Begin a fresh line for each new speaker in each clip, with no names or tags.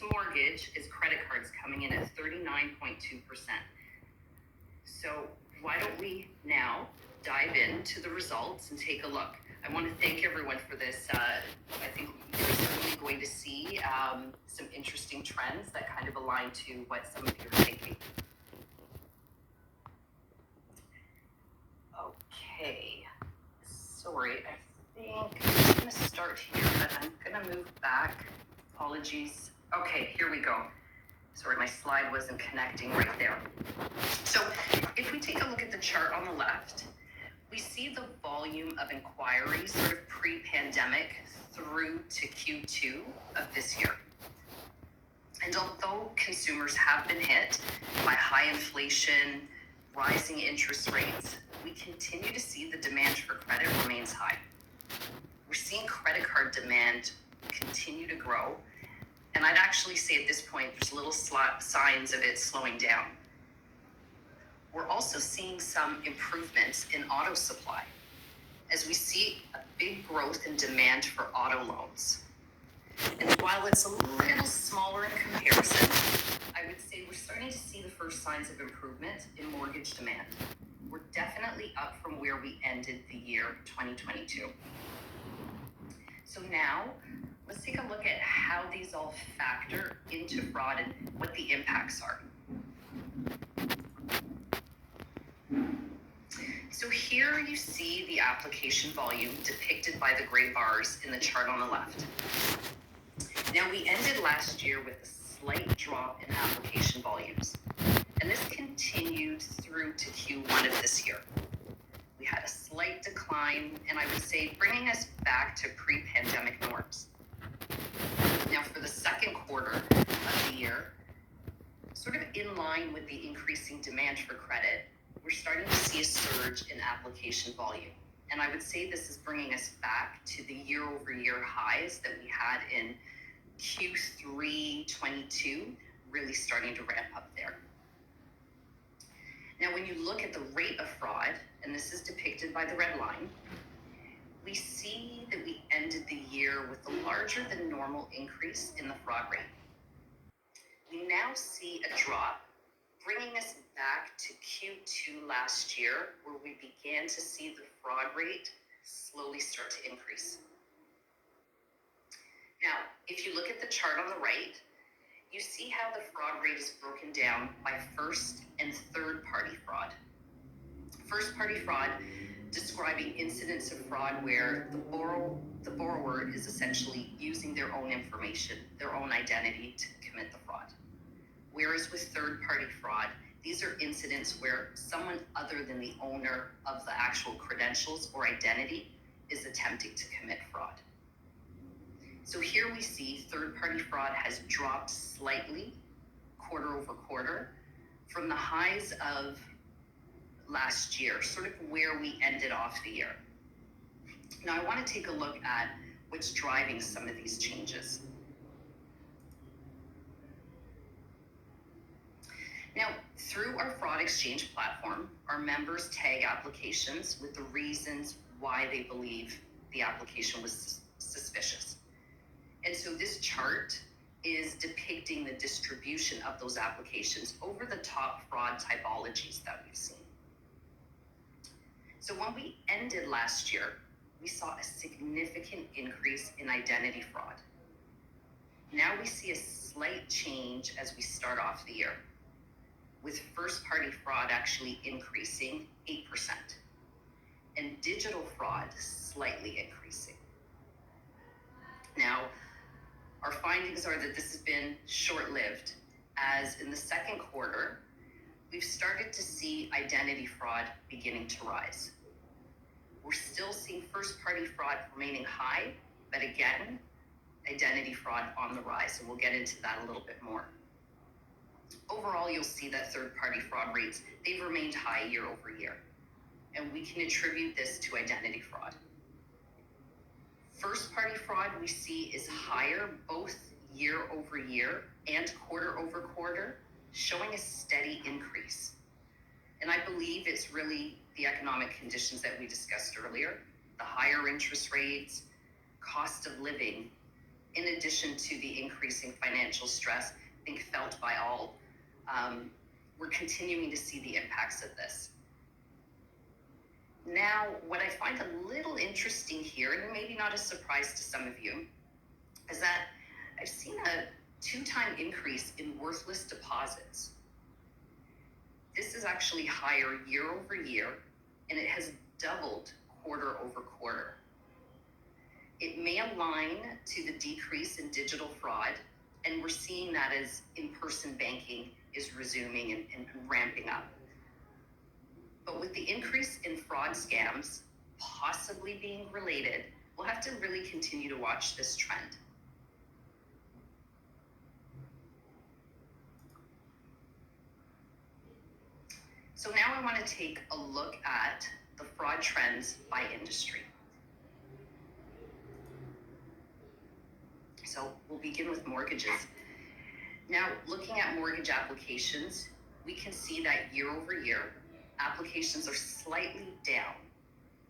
mortgage is credit cards coming in at 39.2%. So why don't we now dive into the results and take a look? I want to thank everyone for this. I think you're certainly going to see some interesting trends that kind of align to what some of you are thinking. Okay, sorry, I think I'm going to start here, but I'm going to move back. Apologies. Okay, here we go. Sorry, my slide wasn't connecting right there. So if we take a look at the chart on the left, we see the volume of inquiries sort of pre-pandemic through to Q2 of this year. And although consumers have been hit by high inflation, rising interest rates, we continue to see the demand for credit remains high. We're seeing credit card demand continue to grow. And I'd actually say at this point, there's little signs of it slowing down. We're also seeing some improvements in auto supply as we see a big growth in demand for auto loans. And while it's a little smaller in comparison, I would say we're starting to see the first signs of improvement in mortgage demand. We're definitely up from where we ended the year 2022. So now, let's take a look at how these all factor into fraud and what the impacts are. So here you see the application volume depicted by the gray bars in the chart on the left. Now we ended last year with a slight drop in application volumes, and this continued through to Q1 of this year. We had a slight decline, and I would say bringing us back to pre-pandemic norms. Now for the second quarter of the year, sort of in line with the increasing demand for credit, we're starting to see a surge in application volume. And I would say this is bringing us back to the year-over-year highs that we had in Q3 22, really starting to ramp up there. Now, when you look at the rate of fraud, and this is depicted by the red line, we see that we ended the year with a larger than normal increase in the fraud rate. We now see a drop, bringing us back to Q2 last year, where we began to see the fraud rate slowly start to increase. Now, if you look at the chart on the right, you see how the fraud rate is broken down by first and third party fraud. First party fraud describing incidents of fraud where the borrower is essentially using their own information, their own identity to commit the fraud. Whereas with third party fraud, these are incidents where someone other than the owner of the actual credentials or identity is attempting to commit fraud. So here we see third party fraud has dropped slightly quarter over quarter from the highs of last year, sort of where we ended off the year. Now I want to take a look at what's driving some of these changes. Now, through our fraud exchange platform, our members tag applications with the reasons why they believe the application was suspicious. And so this chart is depicting the distribution of those applications over the top fraud typologies that we've seen. So when we ended last year, we saw a significant increase in identity fraud. Now we see a slight change as we start off the year, with first-party fraud actually increasing 8%, and digital fraud slightly increasing. Now, our findings are that this has been short-lived, as in the second quarter, we've started to see identity fraud beginning to rise. We're still seeing first-party fraud remaining high, but again, identity fraud on the rise, and we'll get into that a little bit more. Overall, you'll see that third-party fraud rates, they've remained high year over year, and we can attribute this to identity fraud. First-party fraud we see is higher both year over year and quarter over quarter, showing a steady increase. And I believe it's really the economic conditions that we discussed earlier, the higher interest rates, cost of living, in addition to the increasing financial stress, I think felt by all, we're continuing to see the impacts of this. Now, what I find a little interesting here, and maybe not a surprise to some of you, is that I've seen a 2-time increase in worthless deposits. This is actually higher year over year, and it has doubled quarter over quarter. It may align to the decrease in digital fraud, and we're seeing that as in-person banking is resuming and ramping up. But with the increase in fraud scams possibly being related, we'll have to really continue to watch this trend. So now I want to take a look at the fraud trends by industry. So we'll begin with mortgages. Now, looking at mortgage applications, we can see that year over year, applications are slightly down.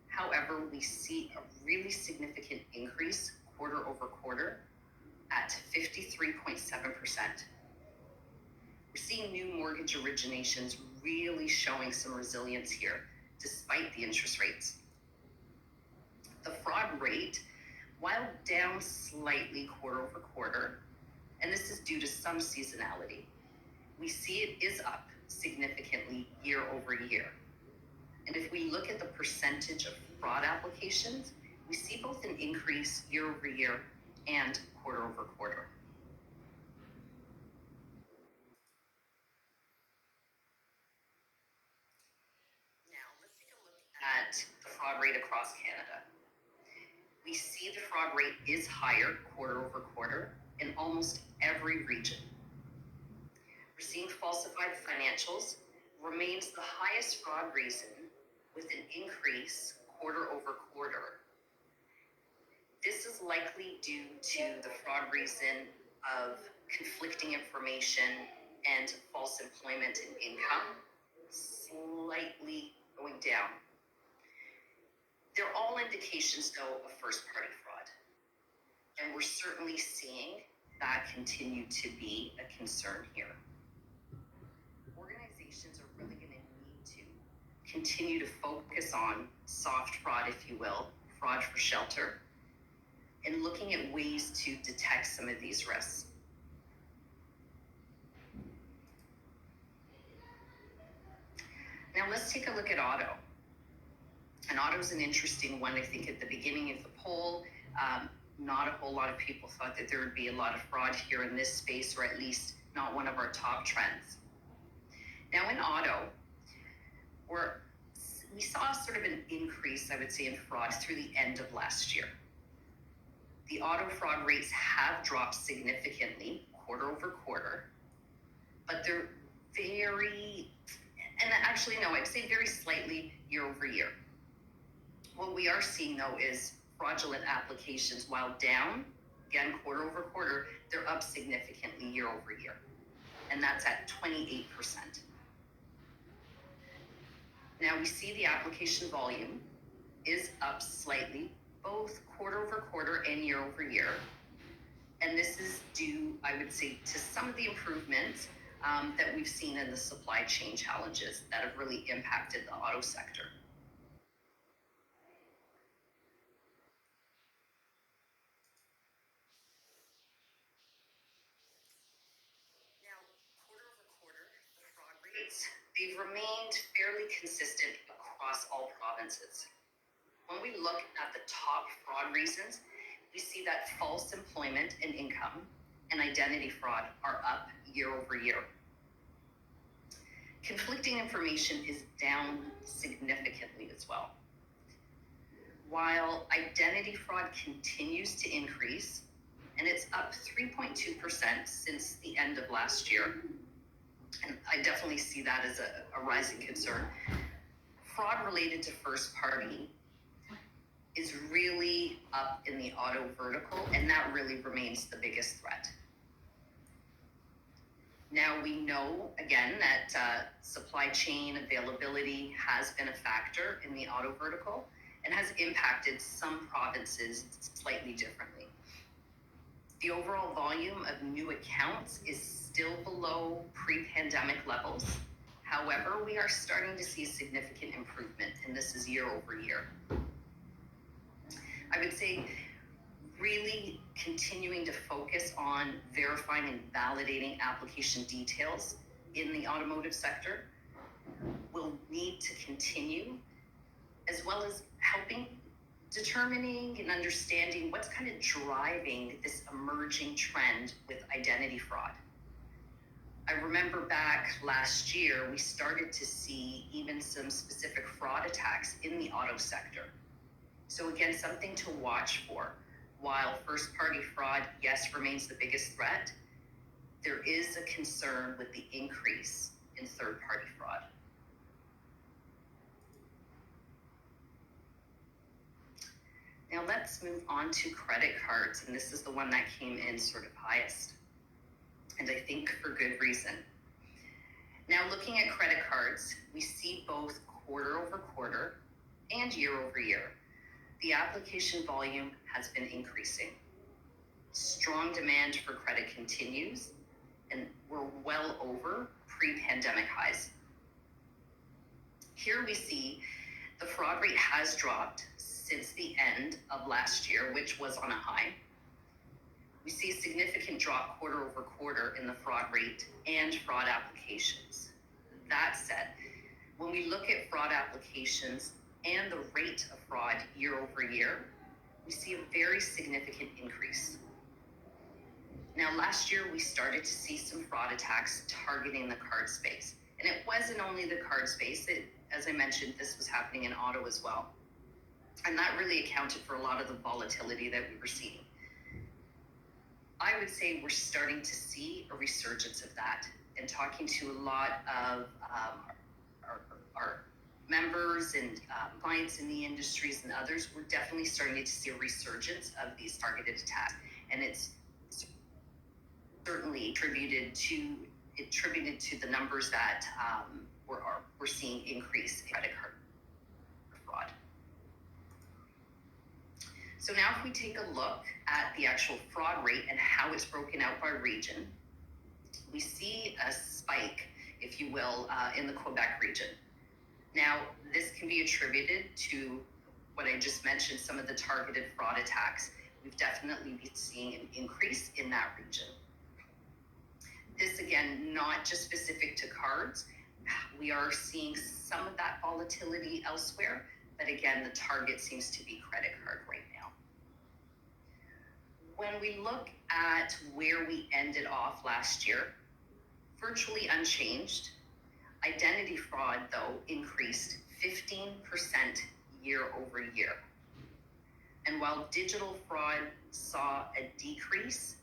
However, we see a really significant increase quarter over quarter at 53.7%. We're seeing new mortgage originations really showing some resilience here, despite the interest rates. The fraud rate, while down slightly quarter over quarter, and this is due to some seasonality, we see it is up significantly year over year. And if we look at the percentage of fraud applications, we see both an increase year over year and quarter over quarter. Now, let's take a look at the fraud rate across Canada. We see the fraud rate is higher quarter over quarter in almost every region. We're seeing falsified financials remains the highest fraud reason with an increase quarter over quarter. This is likely due to the fraud reason of conflicting information and false employment and income slightly going down. They're all indications, though, of first-party fraud. And we're certainly seeing that continue to be a concern here. Organizations are really going to need to continue to focus on soft fraud, if you will, fraud for shelter, and looking at ways to detect some of these risks. Now let's take a look at auto. And auto is an interesting one. I think at the beginning of the poll, not a whole lot of people thought that there would be a lot of fraud here in this space, or at least not one of our top trends. Now in auto, we saw sort of an increase, I would say, in fraud through the end of last year. The auto fraud rates have dropped significantly quarter over quarter, but they're I'd say very slightly year over year. What we are seeing, though, is fraudulent applications, while down, again, quarter over quarter, they're up significantly year over year. And that's at 28%. Now we see the application volume is up slightly, both quarter over quarter and year over year. And this is due, I would say, to some of the improvements that we've seen in the supply chain challenges that have really impacted the auto sector. Now, quarter over quarter, the fraud rates, they've remained fairly consistent across all provinces. When we look at the top fraud reasons, we see that false employment and income and identity fraud are up year over year. Conflicting information is down significantly as well. While identity fraud continues to increase, and it's up 3.2% since the end of last year, and I definitely see that as a rising concern. Fraud related to first party is really up in the auto vertical, and that really remains the biggest threat. Now we know, again, that supply chain availability has been a factor in the auto vertical and has impacted some provinces slightly differently. The overall volume of new accounts is still below pre-pandemic levels. However, we are starting to see significant improvement, and this is year over year. I would say really continuing to focus on verifying and validating application details in the automotive sector will need to continue, as well as helping determining and understanding what's kind of driving this emerging trend with identity fraud. I remember back last year, we started to see even some specific fraud attacks in the auto sector. So again, something to watch for. While first-party fraud, yes, remains the biggest threat, there is a concern with the increase in third-party fraud. Now let's move on to credit cards, and this is the one that came in sort of highest, and I think for good reason. Now looking at credit cards, we see both quarter over quarter and year over year. The application volume has been increasing. Strong demand for credit continues, and we're well over pre-pandemic highs. Here we see the fraud rate has dropped since the end of last year, which was on a high. We see a significant drop quarter over quarter in the fraud rate and fraud applications. That said, when we look at fraud applications and the rate of fraud year over year, we see a very significant increase. Now, last year, we started to see some fraud attacks targeting the card space. And it wasn't only the card space. As I mentioned, this was happening in auto as well. And that really accounted for a lot of the volatility that we were seeing. I would say we're starting to see a resurgence of that. And talking to a lot of our members and clients in the industries and others, we're definitely starting to see a resurgence of these targeted attacks. And it's certainly attributed to the numbers that we're seeing increase in credit card fraud. So now if we take a look at the actual fraud rate and how it's broken out by region, we see a spike, if you will, in the Quebec region. Now, this can be attributed to what I just mentioned, some of the targeted fraud attacks. We've definitely been seeing an increase in that region. This, again, not just specific to cards. We are seeing some of that volatility elsewhere, but again, the target seems to be credit card right now. When we look at where we ended off last year, virtually unchanged. Identity fraud, though, increased 15% year over year. And while digital fraud saw a decrease,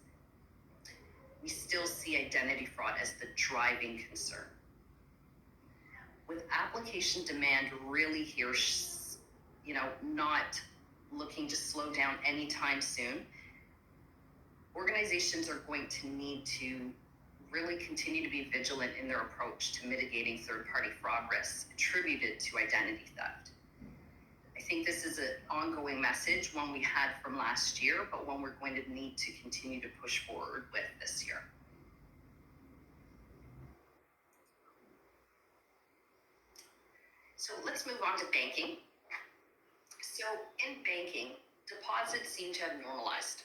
we still see identity fraud as the driving concern. With application demand really here, not looking to slow down anytime soon, organizations are going to need to really continue to be vigilant in their approach to mitigating third-party fraud risks attributed to identity theft. I think this is an ongoing message, one we had from last year, but one we're going to need to continue to push forward with this year. So let's move on to banking. So in banking, deposits seem to have normalized.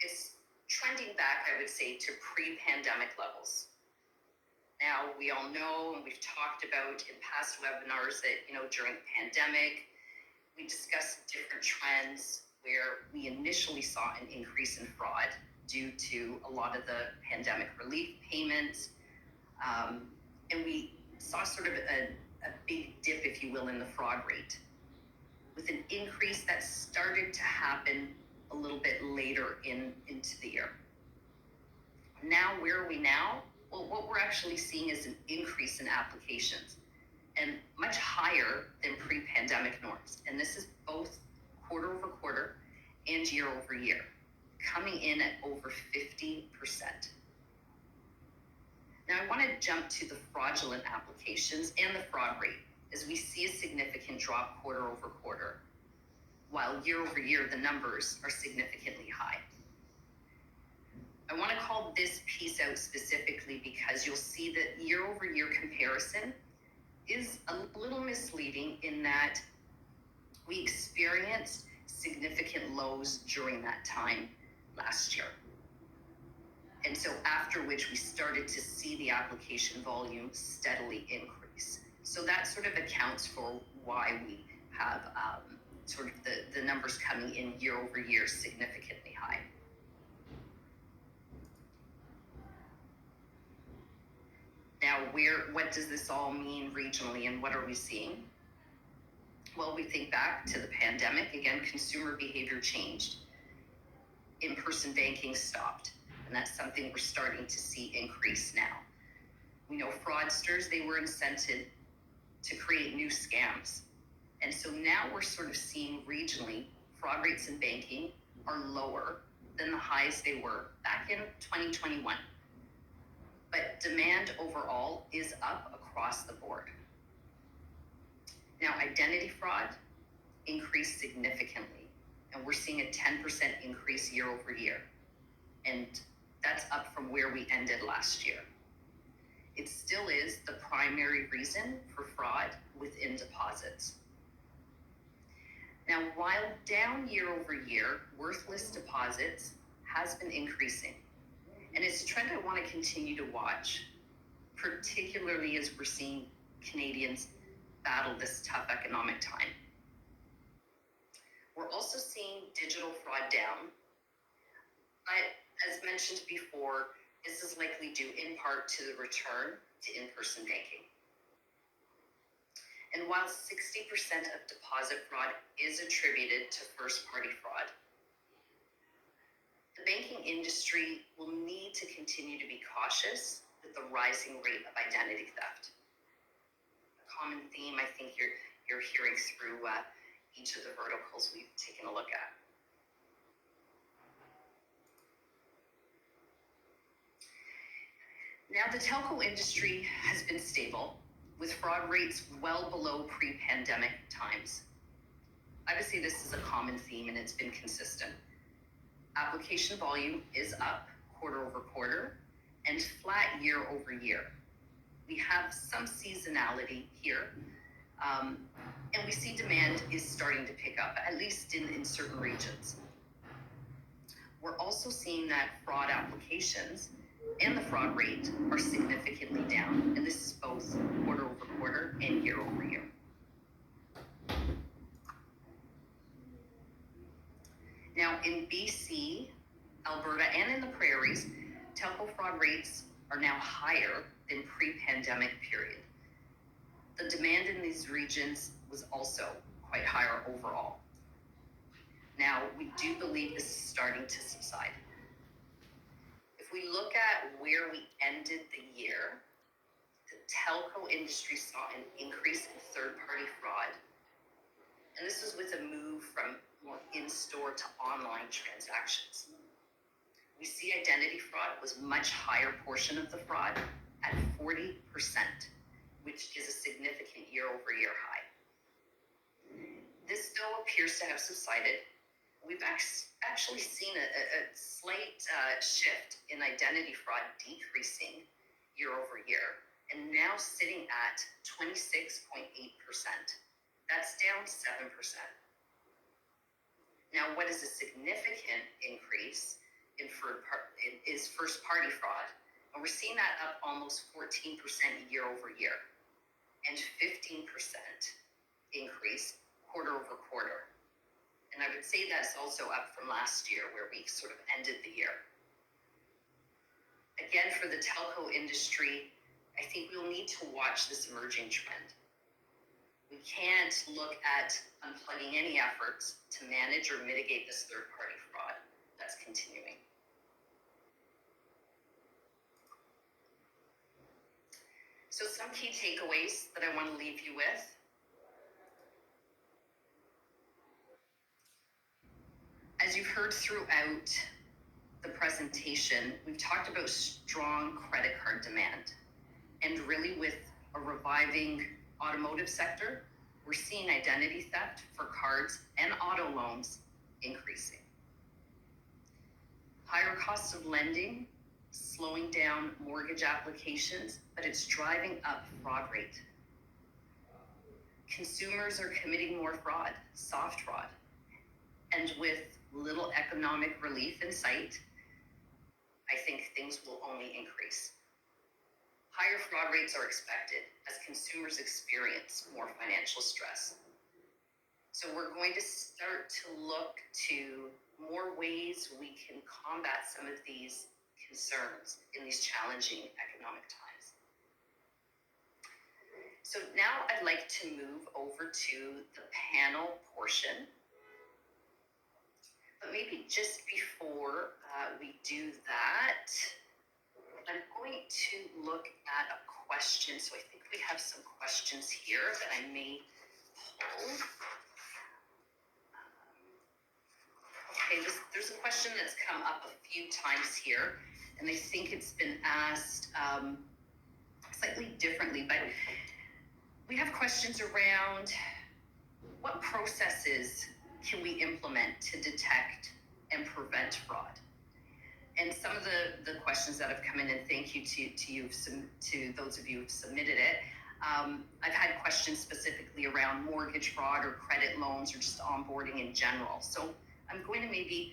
It's trending back, I would say, to pre-pandemic levels. Now, we all know, and we've talked about in past webinars that, during the pandemic, we discussed different trends where we initially saw an increase in fraud due to a lot of the pandemic relief payments. And we saw sort of a big dip, if you will, in the fraud rate, with an increase that started to happen a little bit later into the year. Now, where are we now? Well, what we're actually seeing is an increase in applications, and much higher than pre-pandemic norms. And this is both quarter over quarter and year over year, coming in at over 50%. Now, I want to jump to the fraudulent applications and the fraud rate, as we see a significant drop quarter over quarter, while year over year, the numbers are significantly high. I want to call this piece out specifically because you'll see that year-over-year comparison is a little misleading in that we experienced significant lows during that time last year. And so after which we started to see the application volume steadily increase. So that sort of accounts for why we have sort of the numbers coming in year over year significantly high. Now, what does this all mean regionally and what are we seeing? Well, we think back to the pandemic. Again, consumer behavior changed. In-person banking stopped. And that's something we're starting to see increase now. We know fraudsters, they were incented to create new scams. And so now we're sort of seeing regionally, fraud rates in banking are lower than the highs they were back in 2021. But demand overall is up across the board. Now, identity fraud increased significantly, and we're seeing a 10% increase year over year. And that's up from where we ended last year. It still is the primary reason for fraud within deposits. Now, while down year over year, worthless deposits has been increasing. And it's a trend I want to continue to watch, particularly as we're seeing Canadians battle this tough economic time. We're also seeing digital fraud down, but as mentioned before, this is likely due in part to the return to in-person banking. And while 60% of deposit fraud is attributed to first-party fraud, the banking industry will need to continue to be cautious with the rising rate of identity theft. A common theme I think you're hearing through each of the verticals we've taken a look at. Now, the telco industry has been stable, with fraud rates well below pre-pandemic times. I would say this is a common theme and it's been consistent. Application volume is up quarter over quarter and flat year over year. We have some seasonality here, and we see demand is starting to pick up, at least in certain regions. We're also seeing that fraud applications and the fraud rate are significantly down, and this is both quarter over quarter and year over year. Now, in BC, Alberta, and in the prairies, telco fraud rates are now higher than pre-pandemic period. The demand in these regions was also quite higher overall. Now, we do believe this is starting to subside. If we look at where we ended the year, the telco industry saw an increase in third-party fraud. And this was with a move from more in-store to online transactions. We see identity fraud was much higher portion of the fraud at 40%, which is a significant year-over-year high. This still appears to have subsided. We've actually seen a slight shift in identity fraud decreasing year over year, and now sitting at 26.8%. That's down 7%. Now, what is a significant increase is first-party fraud, and we're seeing that up almost 14% year over year, and 15% increase quarter over quarter. And I would say that's also up from last year where we sort of ended the year. Again, for the telco industry, I think we'll need to watch this emerging trend. We can't look at unplugging any efforts to manage or mitigate this third-party fraud that's continuing. So some key takeaways that I want to leave you with. As you've heard throughout the presentation, we've talked about strong credit card demand. And really with a reviving automotive sector, we're seeing identity theft for cards and auto loans increasing. Higher costs of lending, slowing down mortgage applications, but it's driving up fraud rate. Consumers are committing more fraud, soft fraud, and with little economic relief in sight, I think things will only increase. Higher fraud rates are expected as consumers experience more financial stress. So we're going to start to look to more ways we can combat some of these concerns in these challenging economic times. So now I'd like to move over to the panel portion. But maybe just before we do that, I'm going to look at a question. So I think we have some questions here that I may pull. Okay, there's a question that's come up a few times here, and I think it's been asked slightly differently, but we have questions around what processes can we implement to detect and prevent fraud? And some of the questions that have come in, and thank you to those of you who've submitted it. I've had questions specifically around mortgage fraud or credit loans or just onboarding in general. So I'm going to maybe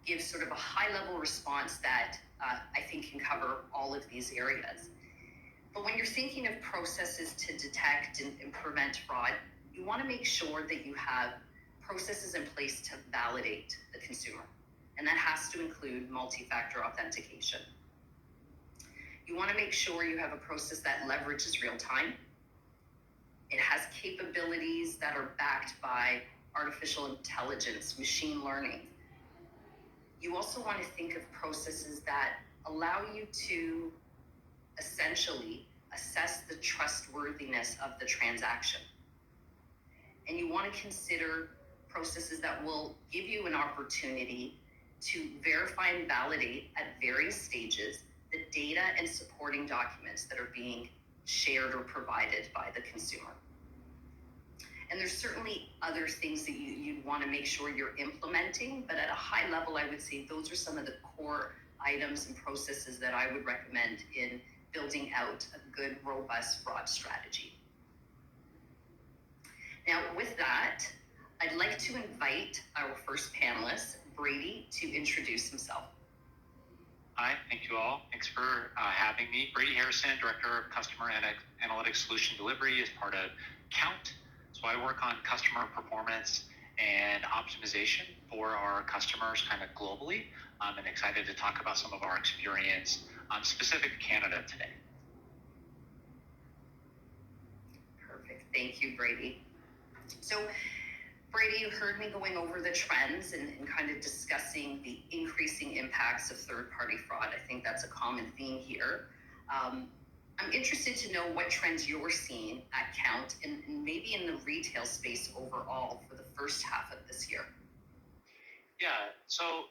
give sort of a high level response that I think can cover all of these areas. But when you're thinking of processes to detect and prevent fraud, you want to make sure that you have processes in place to validate the consumer. And that has to include multi-factor authentication. You want to make sure you have a process that leverages real time. It has capabilities that are backed by artificial intelligence, machine learning. You also want to think of processes that allow you to essentially assess the trustworthiness of the transaction. And you want to consider processes that will give you an opportunity to verify and validate at various stages the data and supporting documents that are being shared or provided by the consumer. And there's certainly other things that you'd want to make sure you're implementing, but at a high level, I would say those are some of the core items and processes that I would recommend in building out a good, robust fraud strategy. Now, with that, I'd like to invite our first panelist, Brady, to introduce himself.
Hi, thank you all. Thanks for having me. Brady Harrison, Director of Customer Analytics Solution Delivery as part of Count. So I work on customer performance and optimization for our customers kind of globally. I'm excited to talk about some of our experience specific to Canada today.
Perfect. Thank you, Brady. So, Brady, you heard me going over the trends and kind of discussing the increasing impacts of third-party fraud. I think that's a common theme here. I'm interested to know what trends you're seeing at Count and maybe in the retail space overall for the first half of this year.
Yeah, so,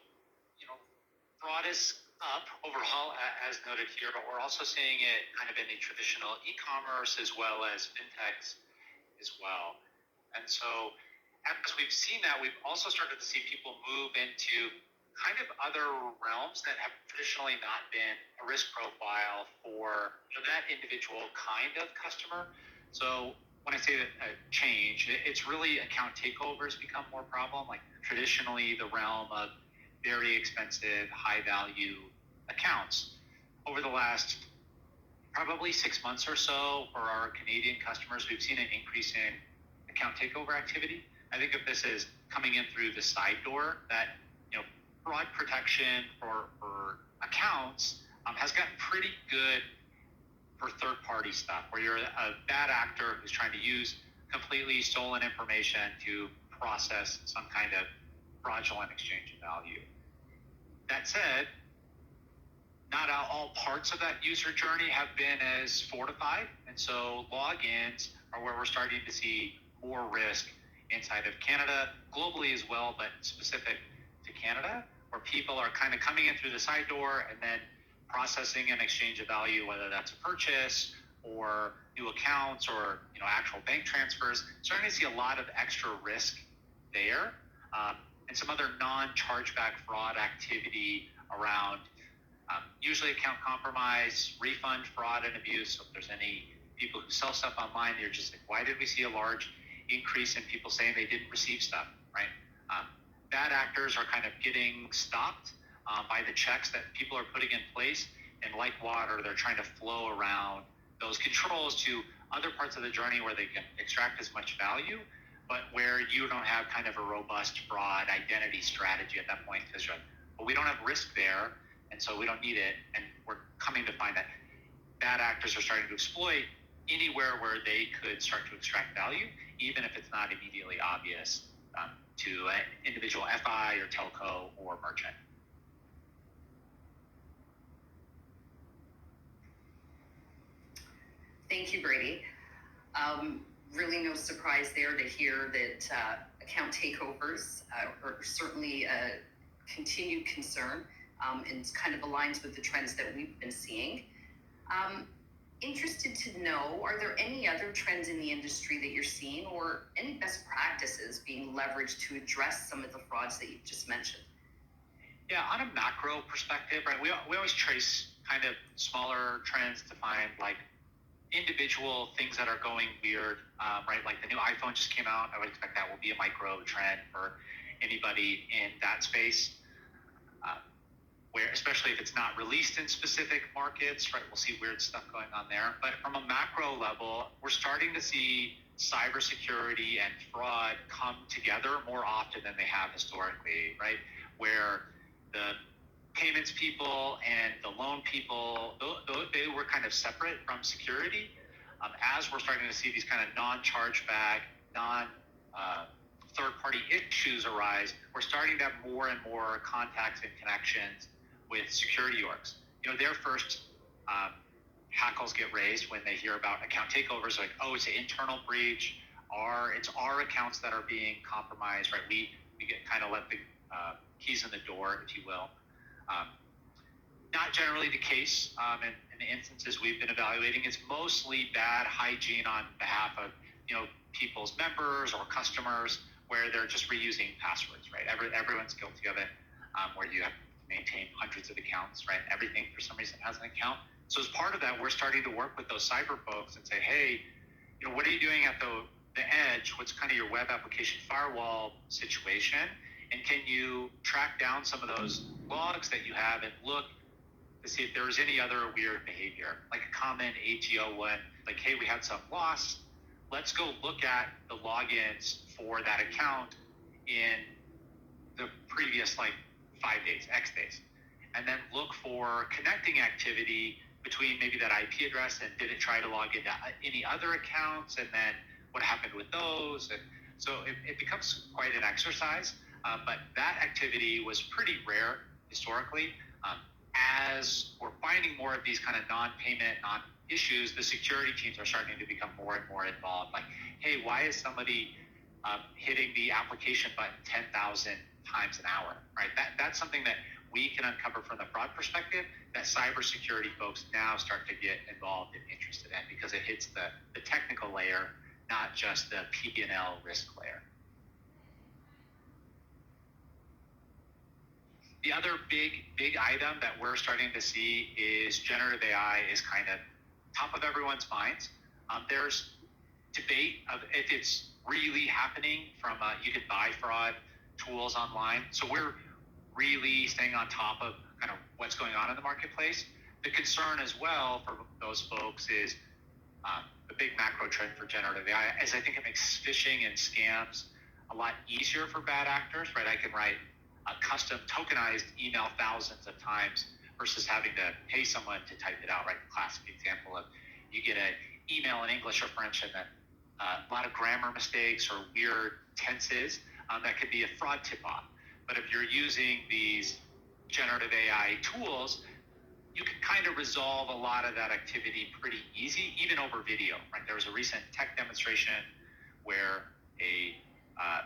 fraud is up overall, as noted here, but we're also seeing it kind of in the traditional e-commerce as well as fintechs as well. And so as we've seen that, we've also started to see people move into kind of other realms that have traditionally not been a risk profile for that individual kind of customer. So when I say that change, it's really account takeovers become more problem, like traditionally the realm of very expensive, high value accounts. Over the last probably 6 months or so for our Canadian customers, we've seen an increase in account takeover activity. I think of this as coming in through the side door, that fraud protection for accounts has gotten pretty good for third-party stuff, where you're a bad actor who's trying to use completely stolen information to process some kind of fraudulent exchange of value. That said, not all parts of that user journey have been as fortified, and so logins are where we're starting to see more risk inside of Canada, globally as well, but specific to Canada, where people are kind of coming in through the side door and then processing an exchange of value, whether that's a purchase or new accounts or actual bank transfers. Starting to see a lot of extra risk there, and some other non-chargeback fraud activity around usually account compromise, refund, fraud, and abuse. So if there's any people who sell stuff online, you're just like, why did we see a large increase in people saying they didn't receive stuff, right? Bad actors are kind of getting stopped by the checks that people are putting in place. And like water, they're trying to flow around those controls to other parts of the journey where they can extract as much value, but where you don't have kind of a robust fraud identity strategy at that point, because you're like, well, we don't have risk there, and so we don't need it. And we're coming to find that bad actors are starting to exploit anywhere where they could start to extract value, even if it's not immediately obvious to an individual FI or telco or merchant.
Thank you, Brady. Really no surprise there to hear that account takeovers are certainly a continued concern and kind of aligns with the trends that we've been seeing. Interested to know, are there any other trends in the industry that you're seeing or any best practices being leveraged to address some of the frauds that you've just mentioned?
Yeah, on a macro perspective, right, we always trace kind of smaller trends to find like individual things that are going weird, right? Like the new iPhone just came out. I would expect that will be a micro trend for anybody in that space. Where, especially if it's not released in specific markets, right, we'll see weird stuff going on there. But from a macro level, we're starting to see cybersecurity and fraud come together more often than they have historically, right? Where the payments people and the loan people, they were kind of separate from security. As we're starting to see these kind of non-chargeback, third-party issues arise, we're starting to have more and more contacts and connections with security orgs. You know, their first hackles get raised when they hear about account takeovers, like, oh, it's an internal breach, it's our accounts that are being compromised, right? We get kind of let the keys in the door, if you will. Not generally the case in the instances we've been evaluating. It's mostly bad hygiene on behalf of, you know, people's members or customers, where they're just reusing passwords, right? Everyone's guilty of it, where you have to maintain hundreds of accounts, right? Everything for some reason has an account. So as part of that, we're starting to work with those cyber folks and say, hey, you know, what are you doing at the edge? What's kind of your web application firewall situation? And can you track down some of those logs that you have and look to see if there's any other weird behavior, like a common ATO one, like, hey, we had some loss. Let's go look at the logins for that account in the previous like 5 days, X days, and then look for connecting activity between maybe that IP address and did it try to log into any other accounts, and then what happened with those. And so it becomes quite an exercise, but that activity was pretty rare historically. As we're finding more of these kind of non-payment, non-issues, the security teams are starting to become more and more involved. Like, hey, why is somebody hitting the application button 10,000 times an hour, right? That's something that we can uncover from the fraud perspective that cybersecurity folks now start to get involved and interested in, because it hits the technical layer, not just the P&L risk layer. The other big item that we're starting to see is generative AI is kind of top of everyone's minds. There's debate of if it's really happening from you can buy fraud tools online. So we're really staying on top of kind of what's going on in the marketplace. The concern as well for those folks is the big macro trend for generative AI is I think it makes phishing and scams a lot easier for bad actors, right? I can write a custom tokenized email thousands of times versus having to pay someone to type it out, right? The classic example of you get an email in English or French and that a lot of grammar mistakes or weird tenses, that could be a fraud tip-off. But if you're using these generative AI tools, you can kind of resolve a lot of that activity pretty easy, even over video, right? There was a recent tech demonstration where a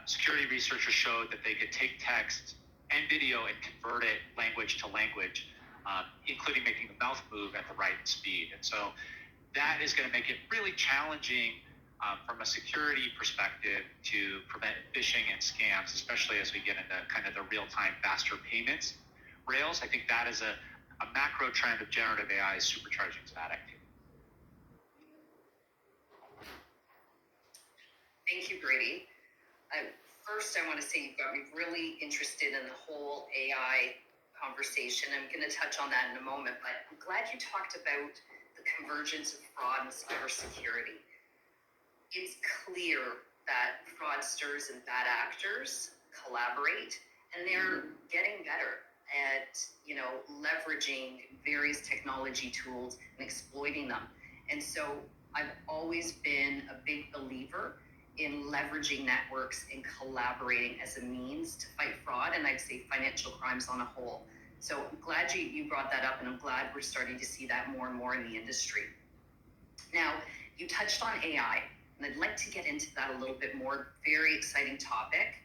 security researcher showed that they could take text and video and convert it language to language, including making the mouth move at the right speed. And so that is going to make it really challenging from a security perspective to prevent phishing and scams, especially as we get into kind of the real-time faster payments, rails, I think that is a macro trend of generative AI is supercharging that activity.
Thank you, Brady. First, I want to say you've got me really interested in the whole AI conversation. I'm going to touch on that in a moment, but I'm glad you talked about the convergence of fraud and cybersecurity. It's clear that fraudsters and bad actors collaborate, and they're getting better at, leveraging various technology tools and exploiting them. And so I've always been a big believer in leveraging networks and collaborating as a means to fight fraud, and I'd say financial crimes on a whole. So I'm glad you brought that up, and I'm glad we're starting to see that more and more in the industry. Now, you touched on AI, and I'd like to get into that a little bit more. Very exciting topic.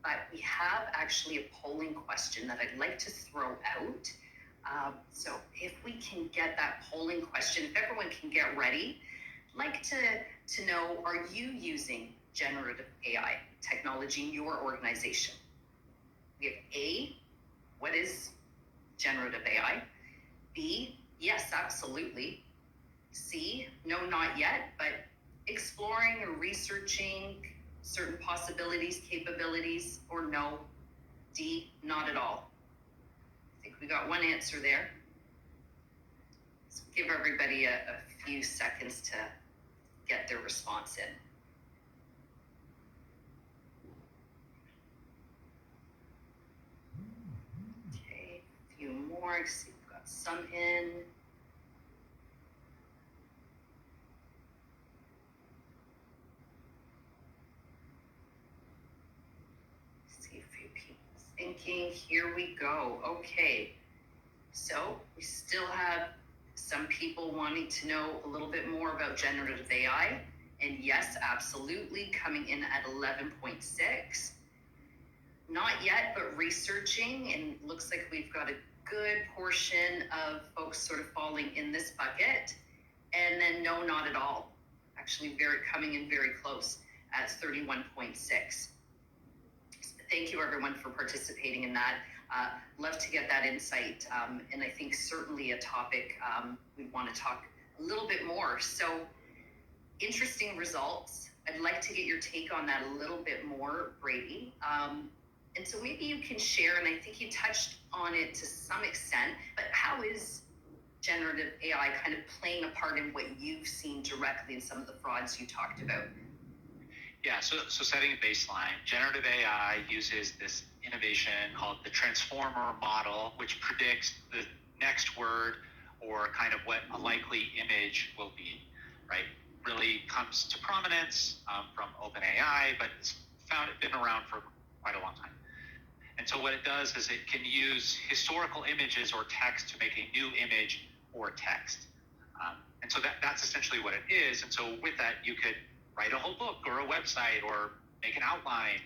But we have actually a polling question that I'd like to throw out. So if we can get that polling question, if everyone can get ready, I'd like to know, are you using generative AI technology in your organization? We have A, what is generative AI? B, yes, absolutely. C, no, not yet, but exploring or researching certain possibilities, capabilities, or no. D, not at all. I think we got one answer there. Let's give everybody a few seconds to get their response in. Okay, a few more. I see we've got some in. Thinking, here we go. Okay, so we still have some people wanting to know a little bit more about generative AI, and yes, absolutely, coming in at 11.6. Not yet, but researching, and looks like we've got a good portion of folks sort of falling in this bucket, and then no, not at all. Actually, coming in very close at 31.6. Thank you, everyone, for participating in that. Love to get that insight, and I think certainly a topic we want to talk a little bit more. So, interesting results. I'd like to get your take on that a little bit more, Brady. And so maybe you can share, and I think you touched on it to some extent, but how is generative AI kind of playing a part in what you've seen directly in some of the frauds you talked about?
Yeah, so setting a baseline, generative AI uses this innovation called the transformer model, which predicts the next word or kind of what a likely image will be, right? Really comes to prominence from OpenAI, but it's been around for quite a long time. And so what it does is it can use historical images or text to make a new image or text. And so that's essentially what it is. And so with that, you could write a whole book or a website or make an outline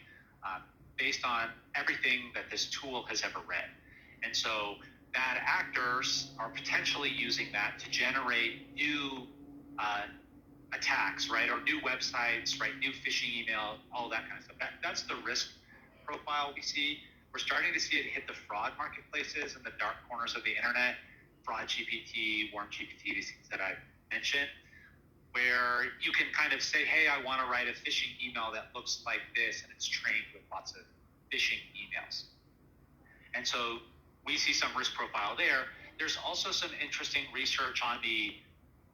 based on everything that this tool has ever read. And so bad actors are potentially using that to generate new attacks, right? Or new websites, right? New phishing email, all that kind of stuff. That's the risk profile we see. We're starting to see it hit the fraud marketplaces and the dark corners of the internet, Fraud GPT, Worm GPT, these things that I mentioned, where you can kind of say, hey, I want to write a phishing email that looks like this, and it's trained with lots of phishing emails. And so we see some risk profile there. There's also some interesting research on the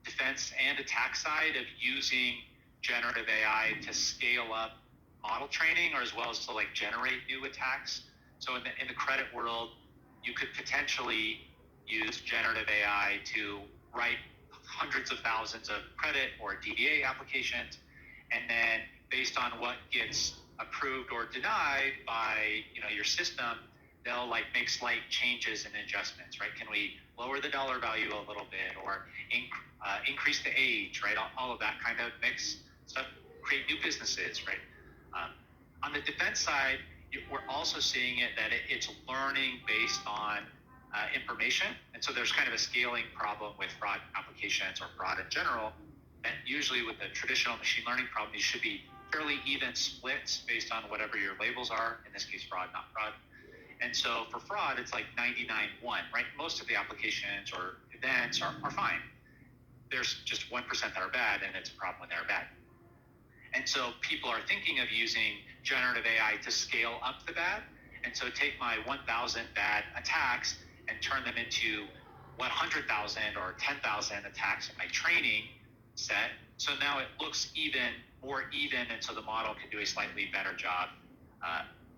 defense and attack side of using generative AI to scale up model training, or as well as to like generate new attacks. So in the credit world, you could potentially use generative AI to write hundreds of thousands of credit or DBA applications, and then based on what gets approved or denied by your system, they'll like make slight changes and adjustments, right? Can we lower the dollar value a little bit, or increase the age, right? All of that kind of mix stuff, create new businesses, right? On the defense side, we're also seeing it that it's learning based on information. And so there's kind of a scaling problem with fraud applications or fraud in general. And usually with the traditional machine learning problem, these should be fairly even splits based on whatever your labels are, in this case, fraud, not fraud. And so for fraud, it's like 99.1, right? Most of the applications or events are fine. There's just 1% that are bad, and it's a problem when they're bad. And so people are thinking of using generative AI to scale up the bad. And so take my 1,000 bad attacks and turn them into 100,000 or 10,000 attacks in my training set. So now it looks more even, and so the model can do a slightly better job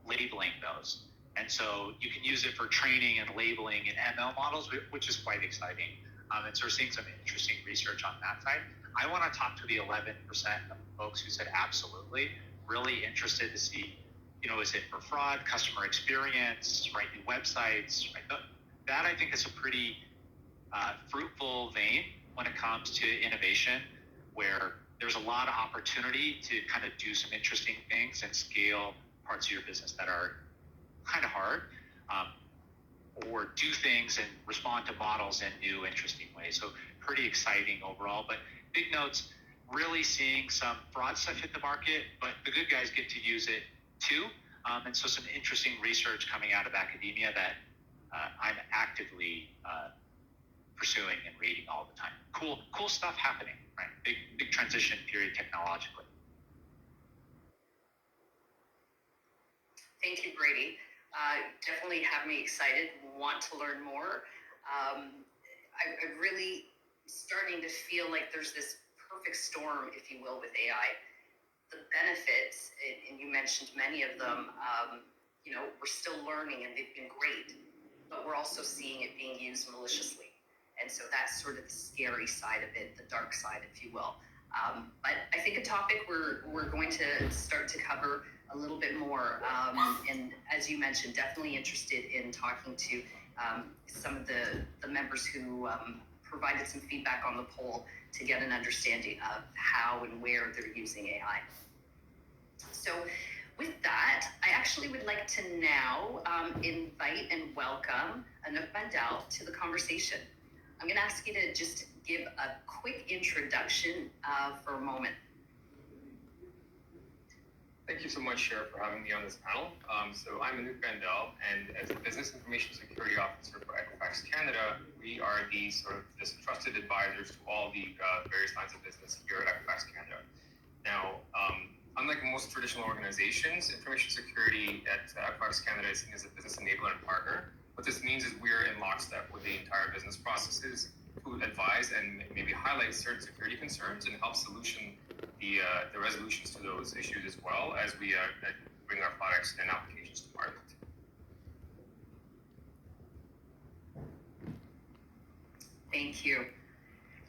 labeling those. And so you can use it for training and labeling in ML models, which is quite exciting. And so we're seeing some interesting research on that side. I want to talk to the 11% of folks who said absolutely, really interested to see, is it for fraud, customer experience, right, new websites, right? That I think is a pretty fruitful vein when it comes to innovation, where there's a lot of opportunity to kind of do some interesting things and scale parts of your business that are kind of hard, or do things and respond to models in new, interesting ways. So pretty exciting overall. But big notes, really seeing some fraud stuff hit the market, but the good guys get to use it too. And so some interesting research coming out of academia that I'm actively pursuing and reading all the time. Cool stuff happening, right? Big transition period technologically.
Thank you, Brady. Definitely have me excited, want to learn more. I'm really starting to feel like there's this perfect storm, if you will, with AI. The benefits, and you mentioned many of them, we're still learning and they've been great, but we're also seeing it being used maliciously. And so that's sort of the scary side of it, the dark side, if you will. But I think a topic we're going to start to cover a little bit more. And as you mentioned, definitely interested in talking to some of the members who provided some feedback on the poll to get an understanding of how and where they're using AI. So with that, I actually would like to now invite and welcome Anouk Mandel to the conversation. I'm going to ask you to just give a quick introduction for a moment.
Thank you so much, Sheriff, for having me on this panel. So I'm Anouk Mandel, and as the Business Information Security Officer for Equifax Canada, we are the trusted advisors to all the various lines of business here at Equifax Canada. Now, unlike most traditional organizations, information security at Equifax Canada is seen as a business enabler and partner. What this means is we're in lockstep with the entire business processes to advise and maybe highlight certain security concerns and help solution the resolutions to those issues, as well as we bring our products and applications to market.
Thank you.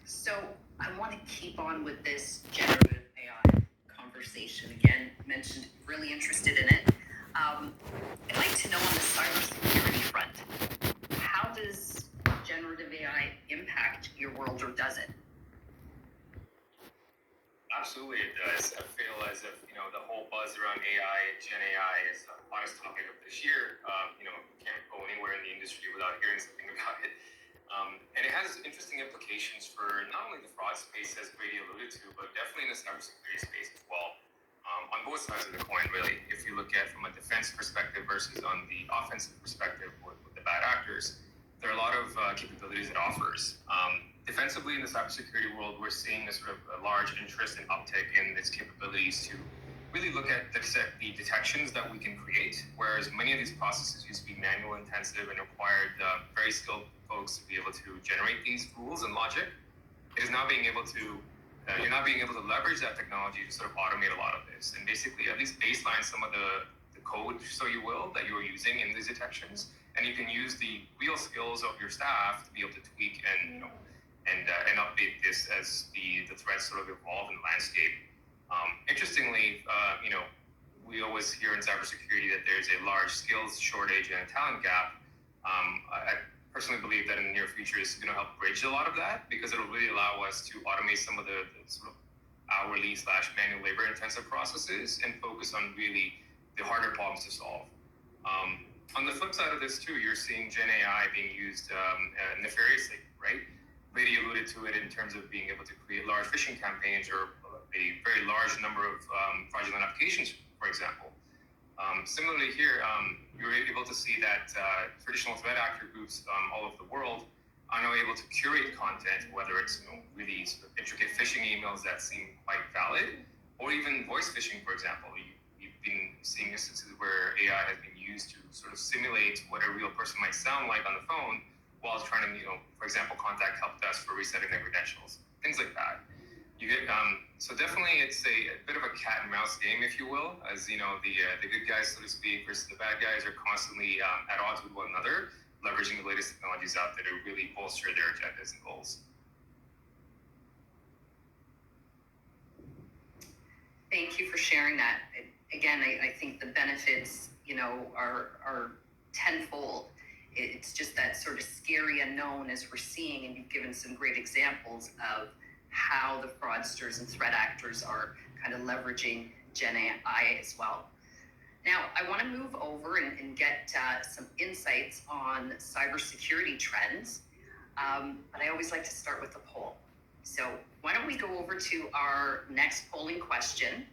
So I want to keep on with this generative AI conversation. Again, mentioned really interested in it. I'd like to know on the cybersecurity front, how does generative AI impact your world, or does it?
Absolutely, it does. I feel as if, the whole buzz around AI and Gen AI is the hottest topic of this year. Can't go anywhere in the industry without hearing something about it. And it has interesting implications for not only the fraud space, as Brady alluded to, but definitely in the cybersecurity space as well. On both sides of the coin, really. If you look at from a defense perspective versus on the offensive perspective with the bad actors, there are a lot of capabilities it offers. Defensively, in the cybersecurity world, we're seeing a sort of a large interest and uptick in its capabilities to really look at the detections that we can create, whereas many of these processes used to be manual intensive and required very skilled folks to be able to generate these rules and logic. It is now being able to you're not being able to leverage that technology to sort of automate a lot of this, and basically at least baseline some of the code, so you will, that you're using in these detections, and you can use the real skills of your staff to be able to tweak and update this as the threats sort of evolve in the landscape. Interestingly, we always hear in cybersecurity that there's a large skills shortage and a talent gap. I personally believe that in the near future is going to help bridge a lot of that, because it'll really allow us to automate some of the sort of hourly / manual labor intensive processes and focus on really the harder problems to solve. On the flip side of this too, you're seeing Gen AI being used nefariously, right? Brady alluded to it in terms of being able to create large phishing campaigns or a very large number of fraudulent applications, for example. Similarly here, you're able to see that traditional threat actor groups all over the world are now able to curate content, whether it's really sort of intricate phishing emails that seem quite valid, or even voice phishing, for example. You've been seeing instances where AI has been used to sort of simulate what a real person might sound like on the phone while trying to, for example, contact help desk for resetting their credentials, things like that. You get so definitely it's a bit of a cat and mouse game, if you will, as the good guys, so to speak, versus the bad guys are constantly at odds with one another, leveraging the latest technologies out there to really bolster their agendas and goals.
Thank you for sharing that. Again, I think the benefits, are tenfold. It's just that sort of scary unknown as we're seeing, and you've given some great examples of how the fraudsters and threat actors are kind of leveraging Gen AI as well. Now, I want to move over and get some insights on cybersecurity trends, but I always like to start with a poll. So why don't we go over to our next polling question,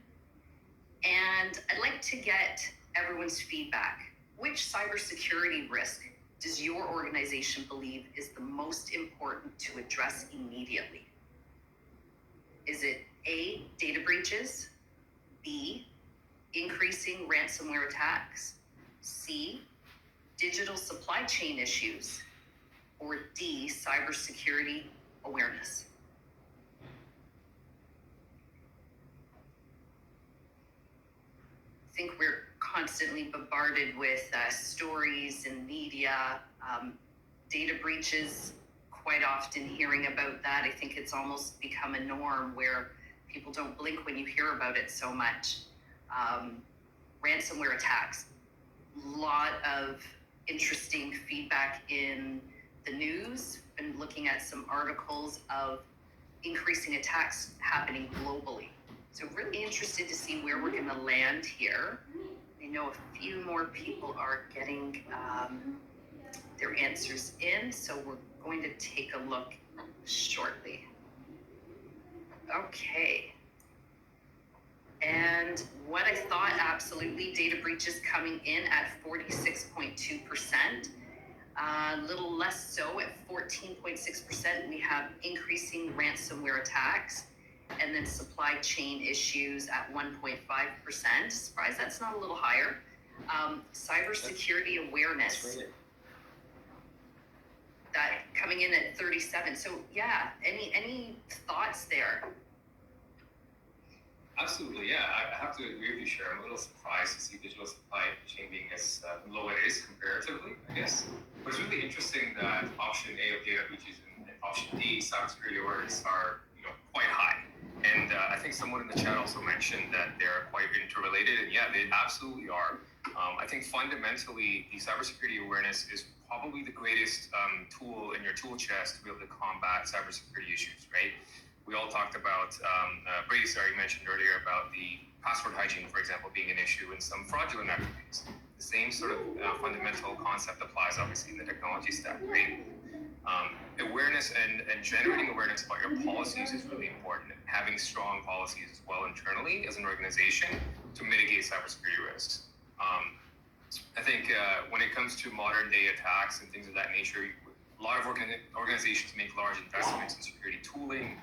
and I'd like to get everyone's feedback. Which cybersecurity risk does your organization believe is the most important to address immediately? Is it A, data breaches, B, increasing ransomware attacks, C, digital supply chain issues, or D, cybersecurity awareness? I think we're constantly bombarded with stories and media, data breaches, quite often hearing about that. I think it's almost become a norm where people don't blink when you hear about it so much. Ransomware attacks, a lot of interesting feedback in the news, and looking at some articles of increasing attacks happening globally. So really interested to see where we're going to land here. I know a few more people are getting their answers in, so we're going to take a look shortly. Okay. And what I thought, absolutely, data breaches coming in at 46.2%. A little less so at 14.6%. We have increasing ransomware attacks, and then supply chain issues at 1.5%. Surprised that's not a little higher. Cybersecurity awareness, that coming in at 37. So yeah, any thoughts there?
Absolutely, yeah. I have to agree with you, Sharon. I'm a little surprised to see digital supply chain being as low it is comparatively, I guess. But it's really interesting that option A of data breaches and option D, cybersecurity awareness, are quite high. And I think someone in the chat also mentioned that they're quite interrelated, and yeah, they absolutely are. I think fundamentally, the cybersecurity awareness is probably the greatest tool in your tool chest to be able to combat cybersecurity issues, right? We all talked about, Brady, mentioned earlier about the password hygiene, for example, being an issue in some fraudulent activities. The same sort of fundamental concept applies, obviously, in the technology stack, right? Awareness and generating awareness about your policies is really important. Having strong policies as well internally as an organization to mitigate cybersecurity risks. I think when it comes to modern day attacks and things of that nature, a lot of organizations make large investments in security tooling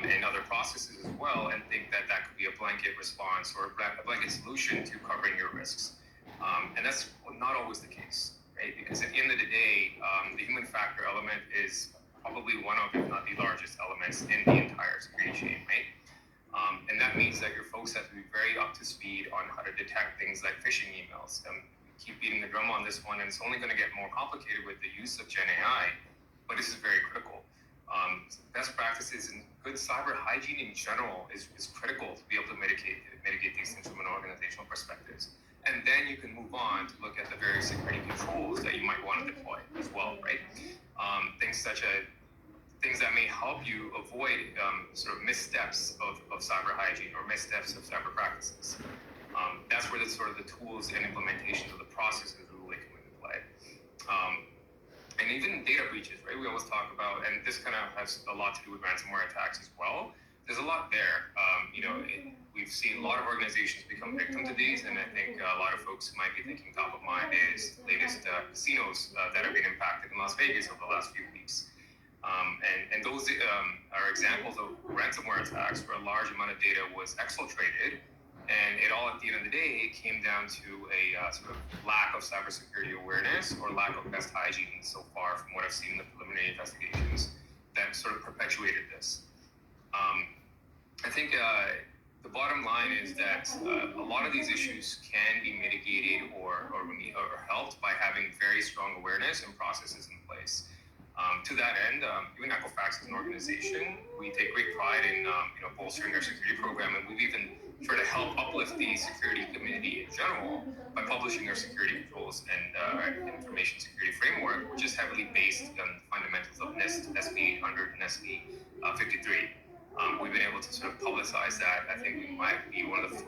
and other processes as well, and think that that could be a blanket response or a blanket solution to covering your risks. And that's not always the case, right? Because at the end of the day, the human factor element is probably one of, if not the largest elements in the entire security chain, right? And that means that your folks have to be very up to speed on how to detect things like phishing emails. We keep beating the drum on this one, and it's only going to get more complicated with the use of Gen AI, but this is very critical. Best practices and good cyber hygiene in general is critical to be able to mitigate these things from an organizational perspective. And then you can move on to look at the various security controls that you might want to deploy as well, right? Things that may help you avoid sort of missteps of cyber hygiene or missteps of cyber practices. That's where the tools and implementations of the processes really come into play. And even data breaches, right? We always talk about, and this kind of has a lot to do with ransomware attacks as well. there's a lot there. We've seen a lot of organizations become victim to these, and I think a lot of folks who might be thinking top of mind is the latest casinos that have been impacted in Las Vegas over the last few weeks. And those are examples of ransomware attacks where a large amount of data was exfiltrated, and it all, at the end of the day, came down to a sort of lack of cybersecurity awareness or lack of best hygiene so far from what I've seen in the preliminary investigations that sort of perpetuated this. I think the bottom line is that a lot of these issues can be mitigated or helped by having very strong awareness and processes in place. To that end, even Equifax as an organization, we take great pride in bolstering our security program, and we've even tried to help uplift the security community in general by publishing our security controls and information security framework, which is heavily based on the fundamentals of NIST SP 800 and SP 53. We've been able to sort of publicize that. I think we might be one of the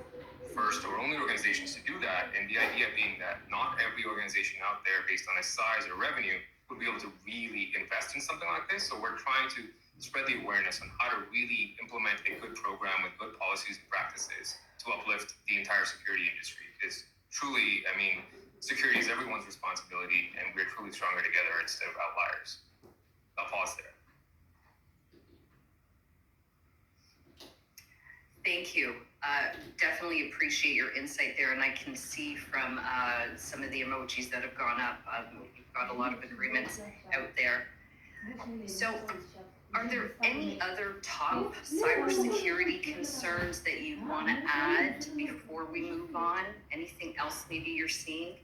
first or only organizations to do that, and the idea being that not every organization out there, based on its size or revenue, would be able to really invest in something like this. So we're trying to spread the awareness on how to really implement a good program with good policies and practices to uplift the entire security industry. Because truly, I mean, security is everyone's responsibility, and we're truly stronger together instead of outliers. I'll pause there.
Thank you. Definitely appreciate your insight there, and I can see from some of the emojis that have gone up, you've got a lot of agreements out there. So, are there any other top cybersecurity concerns that you want to add before we move on? Anything else maybe you're seeing?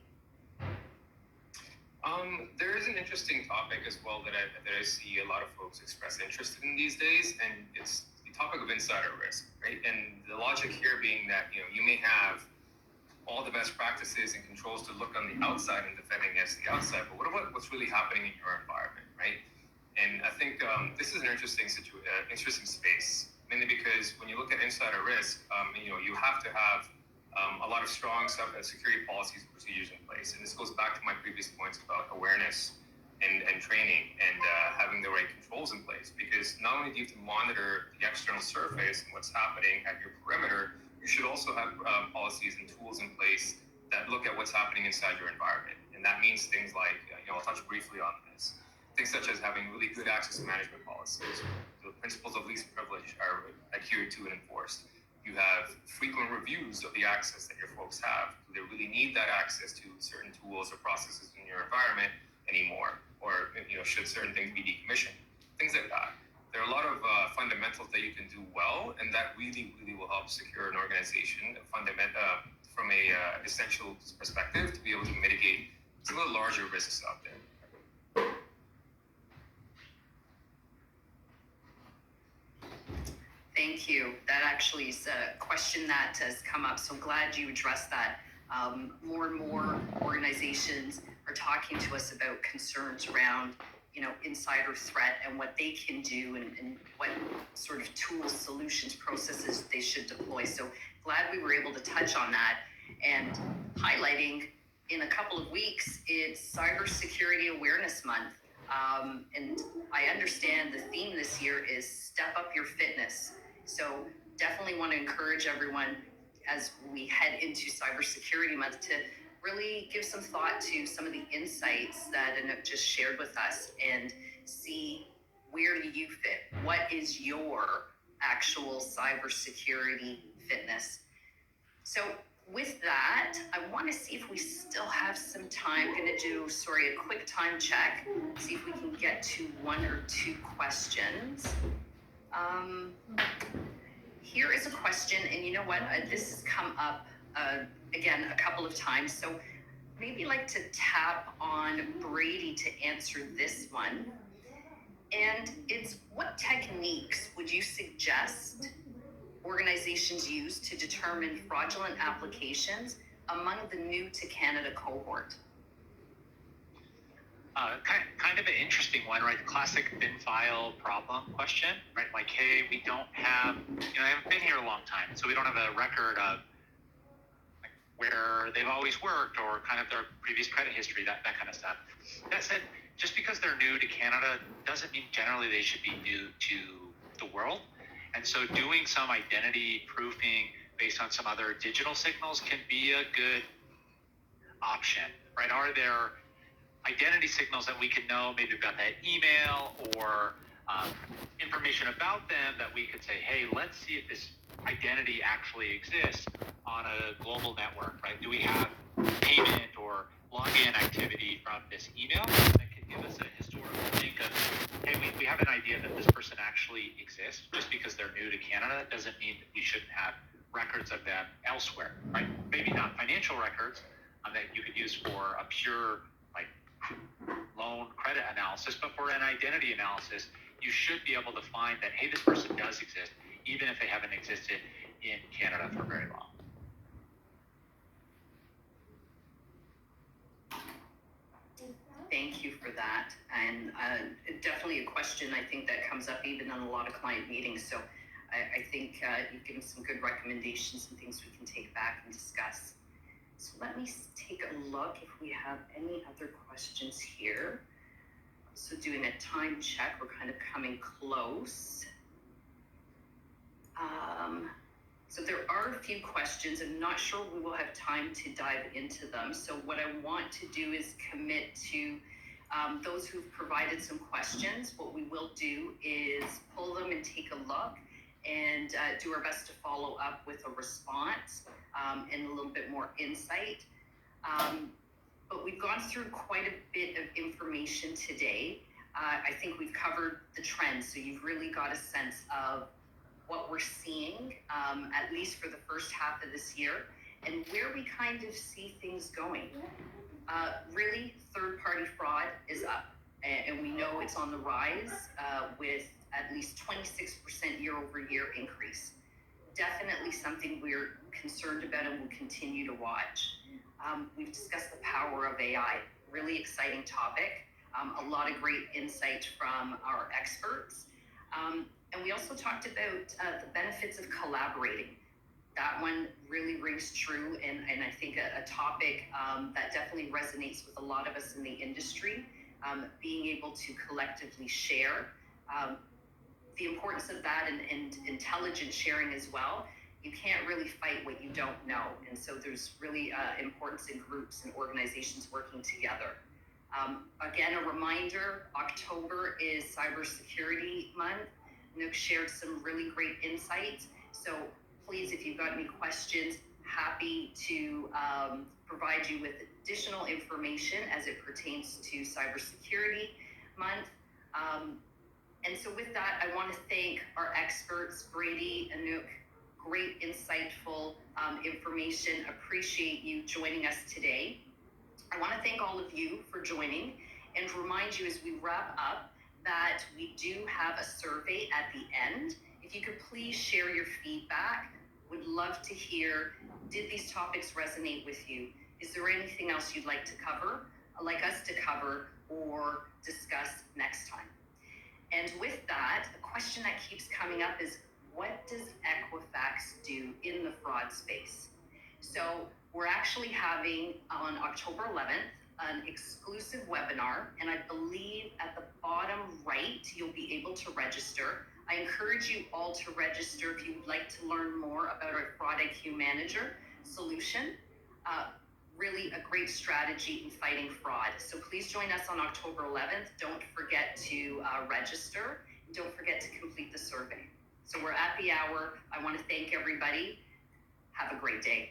There is an interesting topic as well that I see a lot of folks express interest in these days, and it's the topic of insider risk, right? And the logic here being that you may have all the best practices and controls to look on the outside and defend against the outside, but what about what's really happening in your environment, right? And I think this is an interesting space, mainly because when you look at insider risk, you have to have a lot of strong security policies and procedures in place. And this goes back to my previous points about awareness and training and having the right controls in place. Because not only do you have to monitor the external surface and what's happening at your perimeter, you should also have policies and tools in place that look at what's happening inside your environment. And that means things like, I'll touch briefly on this. Things such as having really good access management policies. The principles of least privilege are adhered to and enforced. You have frequent reviews of the access that your folks have. Do they really need that access to certain tools or processes in your environment anymore? Or should certain things be decommissioned? Things like that. There are a lot of fundamentals that you can do well, and that really, really will help secure an organization from a essential perspective to be able to mitigate some of the larger risks out there.
Thank you. That actually is a question that has come up, so glad you addressed that. More and more organizations are talking to us about concerns around, insider threat and what they can do and what sort of tools, solutions, processes they should deploy. So glad we were able to touch on that and highlighting in a couple of weeks, it's Cybersecurity Awareness Month. And I understand the theme this year is Step Up Your Fitness. So definitely want to encourage everyone as we head into Cybersecurity Month to really give some thought to some of the insights that Anouk just shared with us and see where do you fit? What is your actual cybersecurity fitness? So with that, I want to see if we still have some time. I'm going to do, a quick time check, see if we can get to one or two questions. Here is a question, and you know what? This has come up again a couple of times, so maybe like to tap on Brady to answer this one. And it's, what techniques would you suggest organizations use to determine fraudulent applications among the new to Canada cohort?
Kind of an interesting one, right? The classic bin file problem question, right? Like, hey, we don't have, they haven't been here a long time, so we don't have a record of like, where they've always worked or kind of their previous credit history, that kind of stuff. That said, just because they're new to Canada doesn't mean generally they should be new to the world. And so doing some identity proofing based on some other digital signals can be a good option, right? Are there identity signals that we can know, maybe about that email or information about them that we could say, hey, let's see if this identity actually exists on a global network, right? Do we have payment or login activity from this email that can give us a historical link of, hey, we have an idea that this person actually exists. Just because they're new to Canada doesn't mean that we shouldn't have records of them elsewhere, right? Maybe not financial records that you could use for a pure like loan credit analysis, but for an identity analysis, you should be able to find that, hey, this person does exist, even if they haven't existed in Canada for very long.
Thank you for that. And definitely a question I think that comes up even in a lot of client meetings. So I think you've given some good recommendations and things we can take back and discuss. So let me take a look if we have any other questions here. So doing a time check, we're kind of coming close. So there are a few questions. I'm not sure we will have time to dive into them. So what I want to do is commit to those who've provided some questions. What we will do is pull them and take a look and do our best to follow up with a response and a little bit more insight. But we've gone through quite a bit of information today. I think we've covered the trends, so you've really got a sense of what we're seeing, at least for the first half of this year, and where we kind of see things going. Really, third-party fraud is up, and we know it's on the rise with at least 26% year-over-year increase. Definitely something we're concerned about and will continue to watch. We've discussed the power of AI, really exciting topic. A lot of great insight from our experts. And we also talked about the benefits of collaborating. That one really rings true, and I think a topic that definitely resonates with a lot of us in the industry, being able to collectively share. The importance of that and intelligent sharing as well. You can't really fight what you don't know. And so there's really importance in groups and organizations working together. Again, a reminder, October is Cybersecurity Month. Nook shared some really great insights. So please, if you've got any questions, happy to provide you with additional information as it pertains to Cybersecurity Month. And so with that, I want to thank our experts, Brady and Nook. Great, insightful information. Appreciate you joining us today. I want to thank all of you for joining and remind you as we wrap up that we do have a survey at the end. If you could please share your feedback, would love to hear, did these topics resonate with you? Is there anything else you'd like us to cover or discuss next time? And with that, a question that keeps coming up is, what does Equifax do in the fraud space? So we're actually having on October 11th, an exclusive webinar, and I believe at the bottom right, you'll be able to register. I encourage you all to register if you would like to learn more about our Fraud IQ Manager solution. Really a great strategy in fighting fraud. So please join us on October 11th. Don't forget to register. Don't forget to complete the survey. So we're at the hour. I want to thank everybody. Have a great day.